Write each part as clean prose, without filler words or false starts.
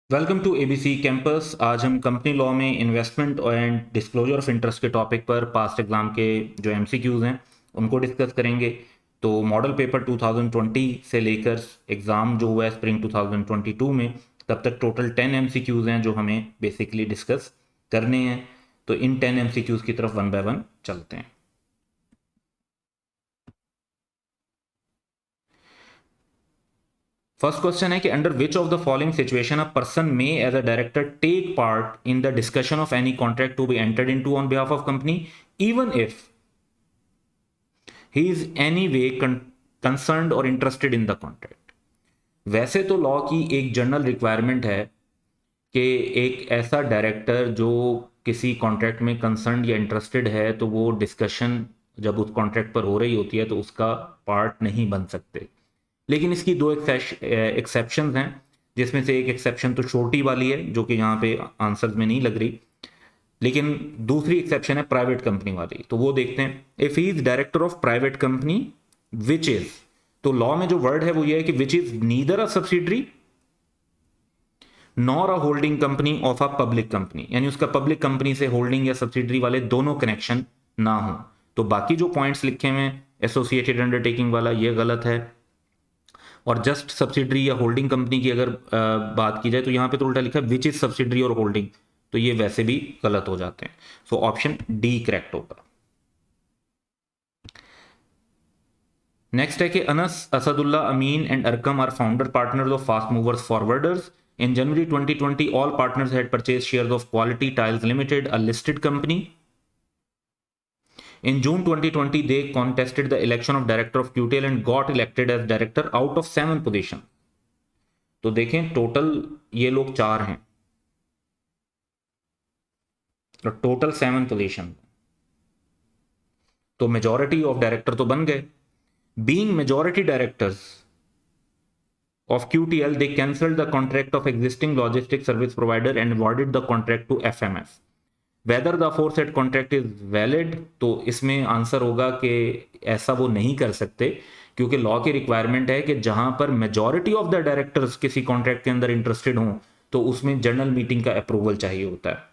Welcome to ABC campus. आज हम company law में investment and disclosure of interest के टॉपिक पर पास्ट एग्जाम के जो एमसीक्यूज हैं उनको डिस्कस करेंगे। तो मॉडल पेपर 2020 से लेकर एग्ज़ाम जो हुआ है स्प्रिंग 2022 में, तब तक टोटल 10 एमसीक्यूज हैं जो हमें बेसिकली डिस्कस करने हैं। तो इन 10 एमसीक्यूज की तरफ वन बाय वन चलते हैं। फर्स्ट क्वेश्चन है कि under which of the following situation a person may as a director take part in the discussion of any contract to be entered into on behalf of company even if he is any way concerned और interested in the contract. वैसे तो law की एक general requirement है कि एक ऐसा director जो किसी कॉन्ट्रैक्ट में कंसर्न या इंटरेस्टेड है तो वो डिस्कशन जब उस कॉन्ट्रैक्ट पर हो रही होती है तो उसका पार्ट नहीं बन सकते। लेकिन इसकी दो एक्सेप्शन हैं, जिसमें से एक एक्सेप्शन तो छोटी वाली है जो कि यहाँ पे आंसर्स में नहीं लग रही, लेकिन दूसरी एक्सेप्शन है प्राइवेट कंपनी वाली। तो वो देखते हैं। If he is director of private company which is, तो लॉ में जो वर्ड है वो ये है कि which is neither a subsidiary nor a holding company of a public company, यानी उसका पब्लिक कंपनी से होल्डिंग या सब्सिडरी वाले दोनों कनेक्शन ना हो। तो बाकी जो पॉइंट्स लिखे हुए हैं एसोसिएटेड अंडरटेकिंग वाला ये गलत है, और जस्ट सब्सिडरी या होल्डिंग कंपनी की अगर बात की जाए तो यहां पे तो उल्टा लिखा है विच इज सब्सिडरी और होल्डिंग, तो ये वैसे भी गलत हो जाते हैं। सो ऑप्शन डी करेक्ट होगा। नेक्स्ट है कि Anas, Asadullah, Amin and Arqam are founder partners of fast movers forwarders. In January 2020 all partners had purchase shares of quality tiles limited, a listed company. In June 2020, they contested the election of director of QTL and got elected as director out of 7 positions. तो देखें total ये लोग 4 हैं, तो total 7 position, तो majority of director तो बन गए। Being majority directors of QTL, they cancelled the contract of existing logistic service provider and awarded the contract to FMS. Whether the aforesaid contract is valid, तो इसमें answer होगा कि ऐसा वो नहीं कर सकते, क्योंकि लॉ की रिक्वायरमेंट है कि जहां पर मेजॉरिटी ऑफ द डायरेक्टर्स किसी कॉन्ट्रैक्ट के अंदर इंटरेस्टेड हों तो उसमें जनरल मीटिंग का अप्रूवल चाहिए होता है।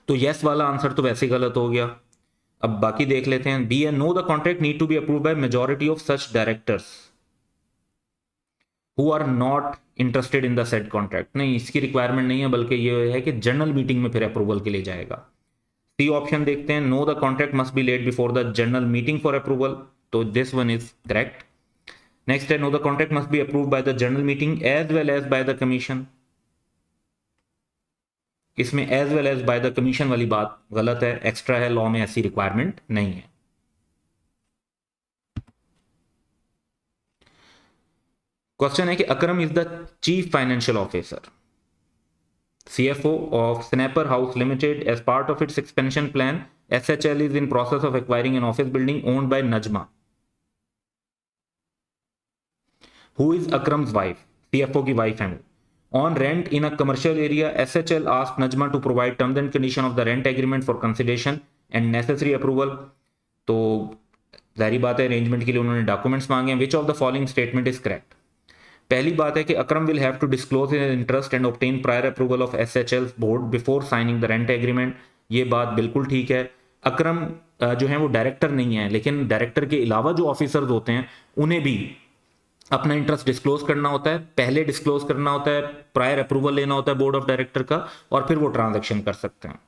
तो यस वाला आंसर तो वैसे ही गलत हो गया। अब बाकी देख लेते हैं। B and no, the contract need to be approve by majority of such directors who are not interested in the set contract. नहीं, इसकी रिक्वायरमेंट नहीं है, बल्कि ये है कि जनरल मीटिंग में फिर अप्रूवल के लिए जाएगा। सी ऑप्शन देखते हैं। No, the contract must be laid before the general meeting for approval, तो this one is correct. Next है no, the contract must be approve by the general meeting as well as by the commission. इसमें as well as by the commission वाली बात गलत है, extra है, law में ऐसी रिक्वायरमेंट नहीं है। क्वेश्चन है कि Akram is the chief financial officer, CFO of Snapper House Limited. As part of its expansion plan, SHL is in process of acquiring an office building owned by Najma, who is Akram's wife. CFO की wife है वो। On rent in a commercial area, SHL asked Najma to provide terms and condition of the rent agreement for consideration and necessary approval. तो जाहिर बात है arrangement के लिए उन्होंने डॉक्यूमेंट्स मांगे हैं। Which of the following statement is correct. पहली बात है कि Akram will have to disclose his interest and obtain prior approval of SHL board before signing the rent agreement. ये बात बिल्कुल ठीक है। अकरम जो है वो डायरेक्टर नहीं है, लेकिन डायरेक्टर के अलावा जो ऑफिसर्स होते हैं उन्हें भी अपना इंटरेस्ट डिस्क्लोज करना होता है, पहले डिस्क्लोज करना होता है, प्रायर अप्रूवल लेना होता है बोर्ड ऑफ डायरेक्टर का, और फिर वो ट्रांजेक्शन कर सकते हैं।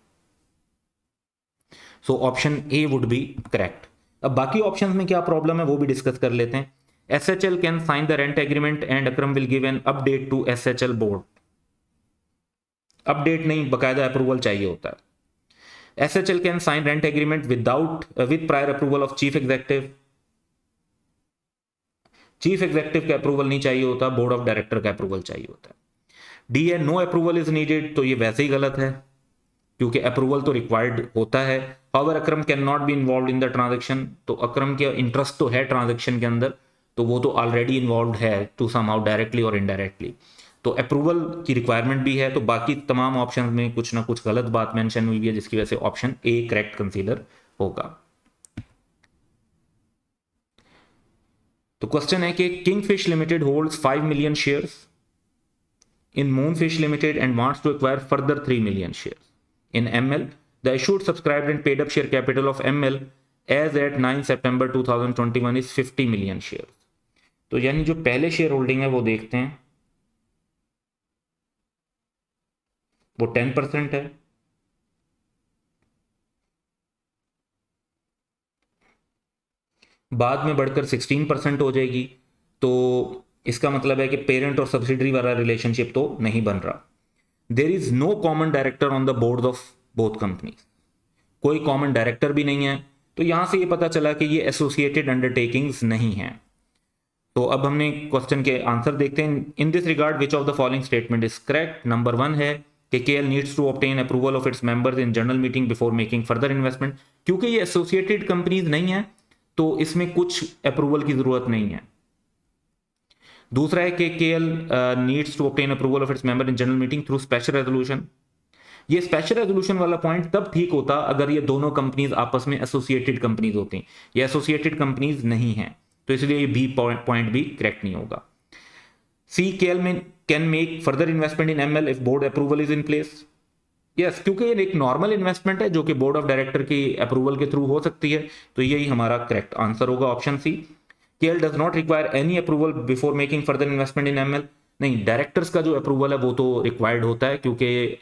So option A would be correct. अब बाकी ऑप्शंस में क्या प्रॉब्लम है वो भी डिस्कस कर लेते हैं। SHL can sign the rent agreement and Akram will give an update to SHL board. Update नहीं, बकायदा अप्रूवल चाहिए होता है। SHL can sign rent agreement with prior approval of chief executive. Chief executive का approval नहीं चाहिए होता, board of director का अप्रूवल चाहिए होता है। डी है नो अप्रूवल इज नीडेड, तो ये वैसे ही गलत है क्योंकि अप्रूवल तो रिक्वायर्ड होता है। However Akram can not be involve in the transaction, तो अकरम के इंटरेस्ट तो है ट्रांजेक्शन के अंदर, तो वो तो ऑलरेडी इन्वॉल्व है टू सम हाउ डायरेक्टली और इनडायरेक्टली, तो अप्रूवल की रिक्वायरमेंट भी है। तो बाकी तमाम ऑप्शन में कुछ ना कुछ गलत बात मेंशन हुई है, जिसकी वजह से ऑप्शन ए करेक्ट कंसीडर होगा। तो क्वेश्चन है कि kingfish limited holds 5 million shares in Moonfish Limited and wants to acquire further 3 million shares. In ML, the issued, subscribed and paid up share capital of ML as at 9 September 2021 is 50 million shares. तो यानी जो पहले share holding है वो देखते हैं, वो 10% है। बाद में बढ़कर 16% हो जाएगी, तो इसका मतलब है कि पेरेंट और सब्सिडरी वाला रिलेशनशिप तो नहीं बन रहा। There is no common director on the board of both companies, कोई कॉमन डायरेक्टर भी नहीं है, तो यहां से ये पता चला कि ये एसोसिएटेड अंडरटेकिंग्स नहीं है। तो अब हमने क्वेश्चन के आंसर देखते हैं। In this regard which of the following statement is correct? Number 1 है कि KL needs to obtain approval of its members in general meeting before making further investment. क्योंकि ये एसोसिएटेड कंपनीज नहीं है तो इसमें कुछ अप्रूवल की जरूरत नहीं है। दूसरा है कि KL needs to obtain approval of its member in general meeting through special resolution. ये स्पेशल रेजोल्यूशन वाला पॉइंट तब ठीक होता अगर ये दोनों कंपनीज आपस में एसोसिएटेड कंपनीज होती, ये एसोसिएटेड कंपनीज नहीं है, तो इसलिए ये बी पॉइंट भी करेक्ट नहीं होगा। सी, KL में can make further investment in ML if board approval is in place. Yes, क्योंकि ये एक नॉर्मल इन्वेस्टमेंट है जो कि बोर्ड ऑफ डायरेक्टर की अप्रूवल के थ्रू हो सकती है, तो यही हमारा करेक्ट आंसर होगा, option C. KL does not require any approval before making further investment in ML। नहीं, डायरेक्टर्स का जो अप्रूवल है वो तो रिक्वायर्ड होता है, क्योंकि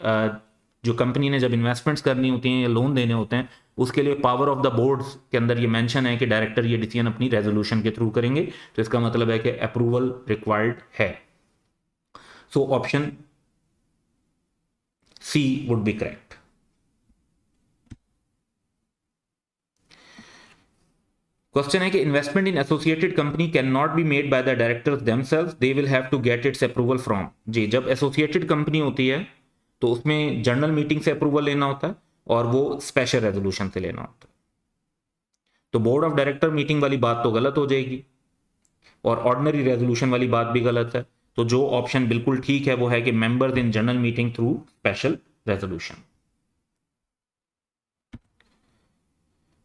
जो कंपनी ने जब इन्वेस्टमेंट्स करनी होती हैं या लोन देने होते हैं उसके लिए पावर ऑफ द बोर्ड्स के अंदर ये मेंशन है कि डायरेक्टर ये डिसीजन अपनी रेजोल्यूशन के थ्रू करेंगे, तो इसका मतलब है कि अप्रूवल रिक्वायर्ड है। So option C would be correct. Question है कि investment in associated company cannot be made by the directors themselves, they will have to get its approval from. जी, जब एसोसिएटेड कंपनी होती है तो उसमें general meeting से approval लेना होता है और वो स्पेशल रेजोल्यूशन से लेना होता है। तो बोर्ड ऑफ डायरेक्टर मीटिंग वाली बात तो गलत हो जाएगी और ऑर्डिनरी रेजोल्यूशन वाली बात भी गलत है, तो जो ऑप्शन बिल्कुल ठीक है वो है कि members in general meeting through special resolution.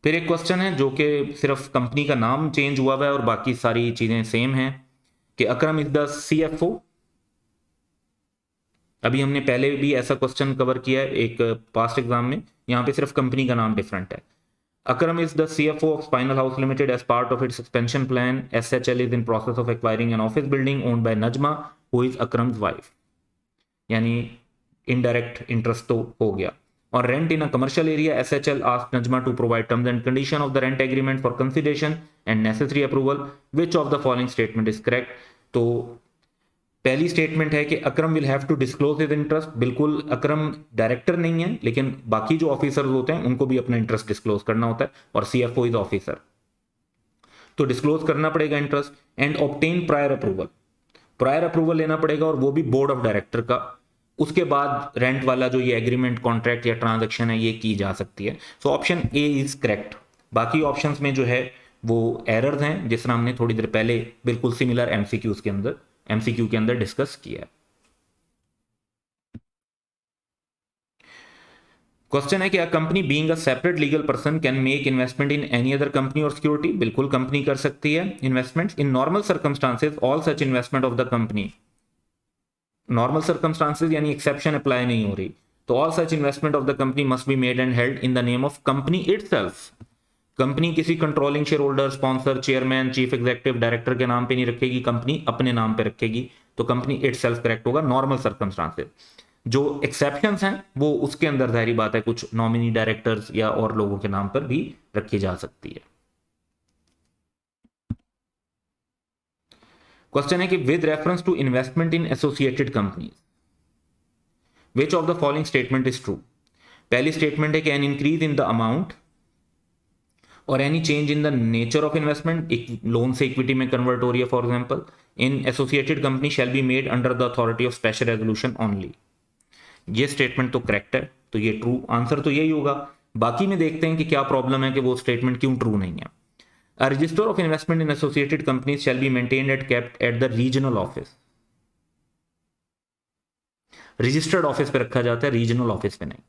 फिर एक क्वेश्चन है जो कि सिर्फ कंपनी का नाम चेंज हुआ है और बाकी सारी चीजें सेम हैं, कि अकरम इज द CFO। अभी हमने पहले भी ऐसा क्वेश्चन कवर किया है एक पास्ट एग्जाम में, यहाँ पे सिर्फ कंपनी का नाम डिफरेंट है। Akram is the CFO of Spinal House Limited as part of its expansion plan. SHL is in process of acquiring an office building owned by Najma, who is Akram's wife. यानी indirect interest तो हो गया। और rent in a commercial area, SHL asked Najma to provide terms and condition of the rent agreement for consideration and necessary approval. Which of the following statement is correct? तो पहली statement है कि Akram will have to disclose his interest. बिल्कुल, Akram director नहीं है, लेकिन बाकी जो ऑफिसर्स होते हैं उनको भी अपना इंटरेस्ट डिस्क्लोज करना होता है, और CFO इज ऑफिसर, तो डिस्क्लोज करना पड़ेगा interest. And obtain prior approval, prior approval लेना पड़ेगा और वो भी बोर्ड ऑफ डायरेक्टर का। उसके बाद रेंट वाला जो ये एग्रीमेंट, कॉन्ट्रैक्ट या ट्रांजेक्शन है ये की जा सकती है। So option A is correct. बाकी ऑप्शंस में जो है वो एरर्स हैं, जिस तरह हमने थोड़ी देर पहले बिल्कुल सिमिलर MCQ के अंदर डिस्कस किया। क्वेश्चन है कि a company being a separate legal person can make investment in any other company और सिक्योरिटी। बिल्कुल, कंपनी कर सकती है investment in normal circumstances. All such investment of the company, normal circumstances यानी एक्सेप्शन अप्लाई नहीं हो रही, तो all such investment of the company must be made and held in the name of company itself. Company किसी controlling shareholder, sponsor, chairman, chief executive, director के नाम पे नहीं रखेगी, कंपनी अपने नाम पे रखेगी, तो कंपनी इटसेल्फ करेक्ट होगा नॉर्मल सर्कमस्टांसेस। जो एक्सेप्शंस हैं वो उसके अंदर जाहिर बात है कुछ नॉमिनी डायरेक्टर्स या और लोगों के नाम पर भी रखी जा सकती है। क्वेश्चन है कि with reference to investment in associated companies which of the following statement is true. पहली स्टेटमेंट है कि an increase in the amount और any change in the nature of investment, एक लोन से इक्विटी में कन्वर्ट हो रही है for example, in associated company shall be made under the authority of special resolution only. ये स्टेटमेंट तो correct है, तो ये ट्रू आंसर तो यही होगा। बाकी में देखते हैं कि क्या प्रॉब्लम है कि वो स्टेटमेंट क्यों ट्रू नहीं है। A register of investment in associated companies shall be maintained at kept at the regional office. Registered office पे रखा जाता है, रीजनल ऑफिस पे नहीं।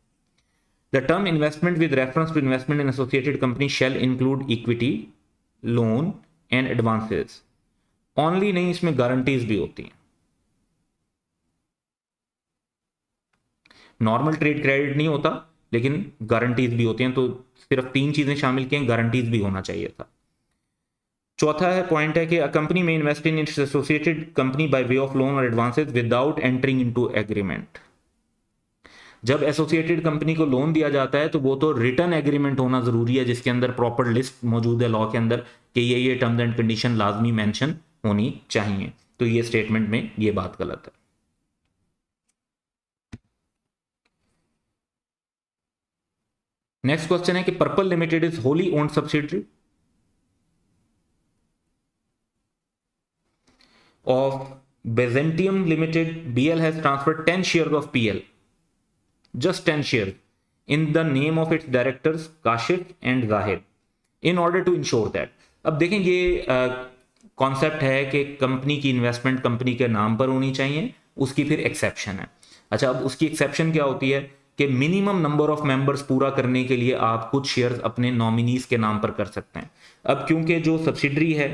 The term investment with reference to investment in associated company shall include equity, loan and advances. Only नहीं, इसमें guarantees भी होती हैं। नॉर्मल ट्रेड क्रेडिट नहीं होता, लेकिन गारंटीज भी होती हैं, तो सिर्फ 3 चीजें शामिल की हैं, गारंटीज भी होना चाहिए था। चौथा है पॉइंट है कि अ कंपनी में invest in its associated company by way of loan और advances without entering into agreement. जब एसोसिएटेड कंपनी को लोन दिया जाता है तो वो तो रिटर्न एग्रीमेंट होना जरूरी है, जिसके अंदर प्रॉपर लिस्ट मौजूद है लॉ के अंदर कि ये टर्म्स एंड कंडीशन लाजमी मेंशन होनी चाहिए। तो ये स्टेटमेंट में ये बात गलत है। नेक्स्ट क्वेश्चन है कि Purple Limited is wholly owned subsidiary of Byzantium Limited. BL has transferred 10 shares of PL, just 10 shares, in the name of its directors Kashif and Zahid in order to ensure that। अब देखें ये concept है कि company की investment company के नाम पर होनी चाहिए, उसकी फिर एक्सेप्शन है। अच्छा, अब उसकी एक्सेप्शन क्या होती है कि मिनिमम नंबर ऑफ मेंबर्स पूरा करने के लिए आप कुछ शेयर्स अपने नॉमिनीज के नाम पर कर सकते हैं। अब क्योंकि जो सब्सिडरी है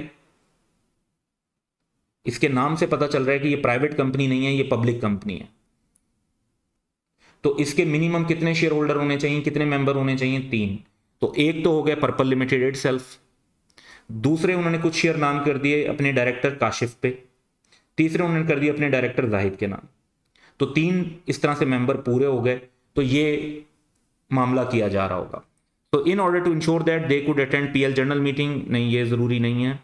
इसके नाम से पता चल रहा है कि ये प्राइवेट कंपनी नहीं है, ये पब्लिक कंपनी है, तो इसके मिनिमम कितने शेयर होल्डर होने चाहिए, कितने मेंबर होने चाहिए? 3। तो एक तो हो गया पर्पल लिमिटेड इटसेल्फ, दूसरे उन्होंने कुछ शेयर नाम कर दिए अपने डायरेक्टर काशिफ पे, तीसरे उन्होंने कर दिए अपने डायरेक्टर जाहिद के नाम। तो 3 इस तरह से मेंबर पूरे हो गए, तो ये मामला किया जा रहा होगा। तो in order to ensure that they could attend PL general meeting, नहीं ये जरूरी नहीं है,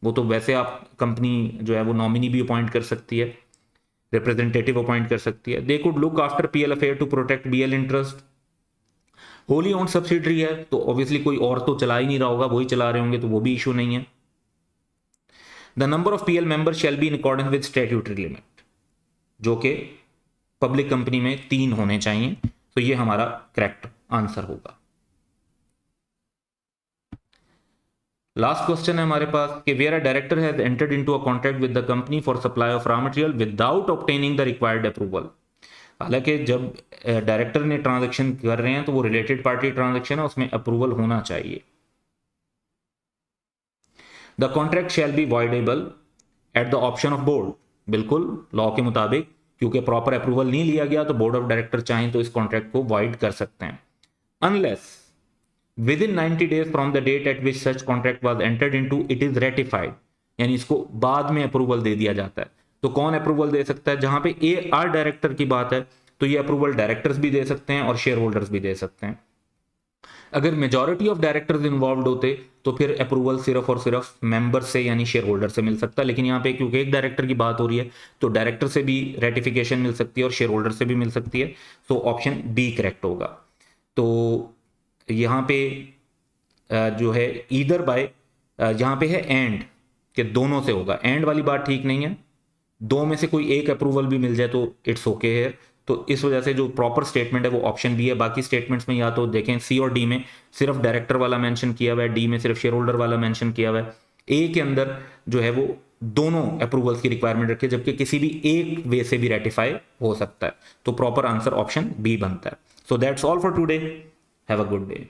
वो तो वैसे आप कंपनी जो है वो नॉमिनी भी अपॉइंट कर सकती है, रिप्रेजेंटेटिव अपॉइंट कर सकती है। They could look after PL affair to protect BL interest. Wholly own subsidiary है तो ऑब्वियसली कोई और तो चला ही नहीं रहा होगा, वही चला रहे होंगे, तो वो भी इशू नहीं है। The number of PL member shall be in accordance with statutory limit, जो कि पब्लिक कंपनी में 3 होने चाहिए। तो ये हमारा करेक्ट आंसर होगा। लास्ट क्वेश्चन है हमारे पास कि where a director has entered into a contract with the company for supply of raw material without obtaining the required approval. हालांकि जब डायरेक्टर ने ट्रांजैक्शन कर रहे हैं तो वो रिलेटेड पार्टी ट्रांजैक्शन है, उसमें अप्रूवल होना चाहिए। The contract shall be voidable at the option of board, बिल्कुल लॉ के मुताबिक, क्योंकि प्रॉपर अप्रूवल नहीं लिया गया तो बोर्ड ऑफ डायरेक्टर चाहें तो इस कॉन्ट्रैक्ट को वॉइड कर सकते हैं। Unless within 90 days from the date at which such contract was entered into it is ratified, यानी इसको बाद में अप्रूवल दे दिया जाता है। तो कौन अप्रूवल दे सकता है? जहां पे AR डायरेक्टर की बात है तो ये अप्रूवल डायरेक्टर्स भी दे सकते हैं और शेयर होल्डर्स भी दे सकते हैं। अगर मेजॉरिटी ऑफ डायरेक्टर्स इन्वॉल्व होते तो फिर अप्रूवल सिर्फ और सिर्फ मेंबर से यानी शेयर होल्डर से मिल सकता है, लेकिन यहाँ पे क्योंकि एक डायरेक्टर की बात हो रही है तो डायरेक्टर से भी रेटिफिकेशन मिल सकती है और शेयर होल्डर से भी मिल सकती है। तो ऑप्शन बी करेक्ट होगा। तो यहाँ पे जो है ईदर बाय, यहाँ पे है एंड कि दोनों से होगा, एंड वाली बात ठीक नहीं है। 2 में से कोई एक अप्रूवल भी मिल जाए तो इट्स ओके है। तो इस वजह से जो प्रॉपर स्टेटमेंट है वो ऑप्शन बी है। बाकी स्टेटमेंट्स में या तो देखें C और D में सिर्फ डायरेक्टर वाला मेंशन किया हुआ है, D में सिर्फ शेयर होल्डर वाला मेंशन किया हुआ है, A के अंदर जो है वो दोनों अप्रूवल्स की रिक्वायरमेंट रखे, जबकि किसी भी एक वे से भी रेटिफाई हो सकता है। तो प्रॉपर आंसर ऑप्शन बी बनता है। So that's all for today, have a good day.